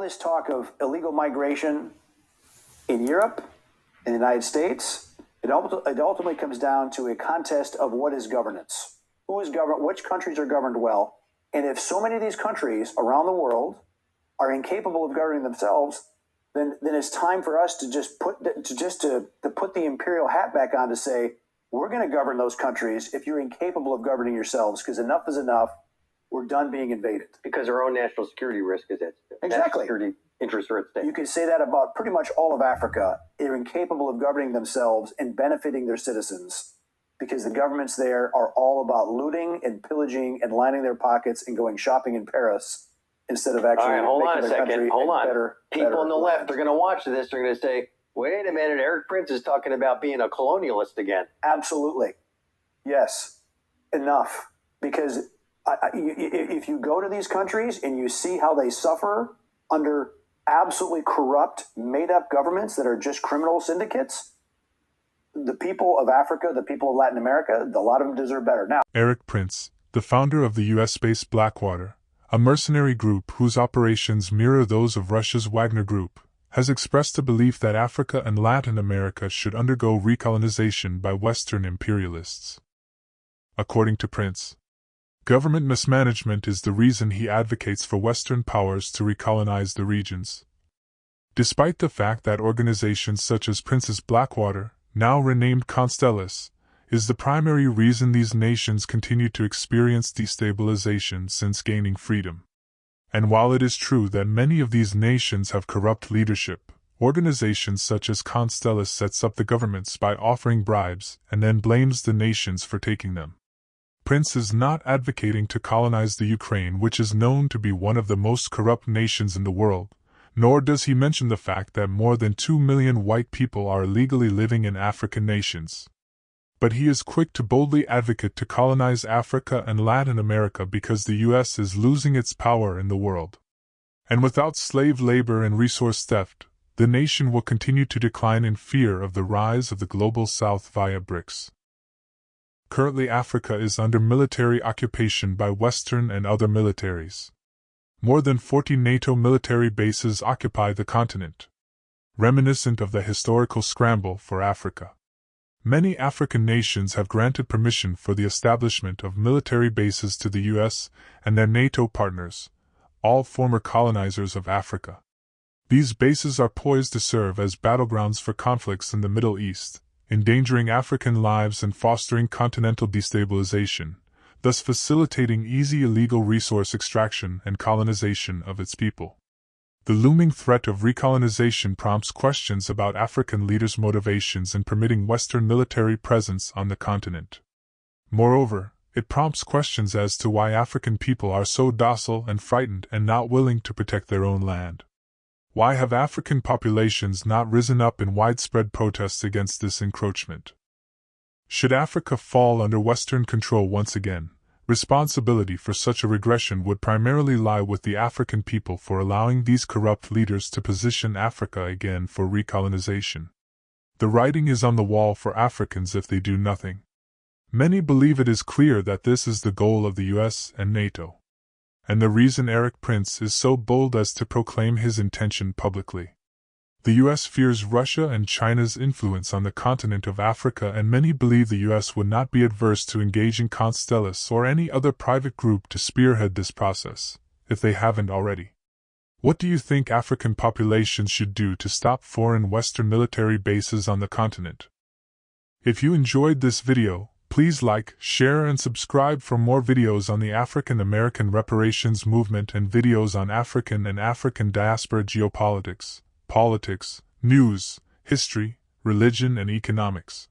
this talk of illegal migration in Europe, in the United States, it ultimately comes down to a contest of what is governance. Who is governed? Which countries are governed well? And if so many of these countries around the world are incapable of governing themselves, then it's time for us to just put the imperial hat back on to say, we're going to govern those countries if you're incapable of governing yourselves, because enough is enough. We're done being invaded. Because our own national security risk is at stake. Exactly. National security interests are at stake. You can say that about pretty much all of Africa. They're incapable of governing themselves and benefiting their citizens because the governments there are all about looting and pillaging and lining their pockets and going shopping in Paris instead of actually making their country better. People on the left are going to watch this. They're going to say, wait a minute, Erik Prince is talking about being a colonialist again. Absolutely. Yes. Enough. Because if you go to these countries and you see how they suffer under absolutely corrupt, made-up governments that are just criminal syndicates, the people of Africa, the people of Latin America, a lot of them deserve better. Now, Erik Prince, the founder of the US-based Blackwater, a mercenary group whose operations mirror those of Russia's Wagner Group, has expressed a belief that Africa and Latin America should undergo recolonization by Western imperialists. According to Prince, government mismanagement is the reason he advocates for Western powers to recolonize the regions. Despite the fact that organizations such as Prince's Blackwater, now renamed Constellas, is the primary reason these nations continue to experience destabilization since gaining freedom. And while it is true that many of these nations have corrupt leadership, organizations such as Constellas sets up the governments by offering bribes and then blames the nations for taking them. Prince is not advocating to colonize the Ukraine, which is known to be one of the most corrupt nations in the world, nor does he mention the fact that more than 2 million white people are illegally living in African nations. But he is quick to boldly advocate to colonize Africa and Latin America because the U.S. is losing its power in the world. And without slave labor and resource theft, the nation will continue to decline in fear of the rise of the global South via BRICS. Currently, Africa is under military occupation by Western and other militaries. More than 40 NATO military bases occupy the continent, reminiscent of the historical scramble for Africa. Many African nations have granted permission for the establishment of military bases to the U.S. and their NATO partners, all former colonizers of Africa. These bases are poised to serve as battlegrounds for conflicts in the Middle East, endangering African lives and fostering continental destabilization, thus facilitating easy illegal resource extraction and colonization of its people. The looming threat of recolonization prompts questions about African leaders' motivations in permitting Western military presence on the continent. Moreover, it prompts questions as to why African people are so docile and frightened and not willing to protect their own land. Why have African populations not risen up in widespread protests against this encroachment? Should Africa fall under Western control once again, responsibility for such a regression would primarily lie with the African people for allowing these corrupt leaders to position Africa again for recolonization. The writing is on the wall for Africans if they do nothing. Many believe it is clear that this is the goal of the US and NATO. And the reason Erik Prince is so bold as to proclaim his intention publicly. The U.S. fears Russia and China's influence on the continent of Africa, and many believe the U.S. would not be adverse to engaging Constellas or any other private group to spearhead this process, if they haven't already. What do you think African populations should do to stop foreign Western military bases on the continent? If you enjoyed this video, please like, share and subscribe for more videos on the African American reparations movement and videos on African and African diaspora geopolitics, politics, news, history, religion and economics.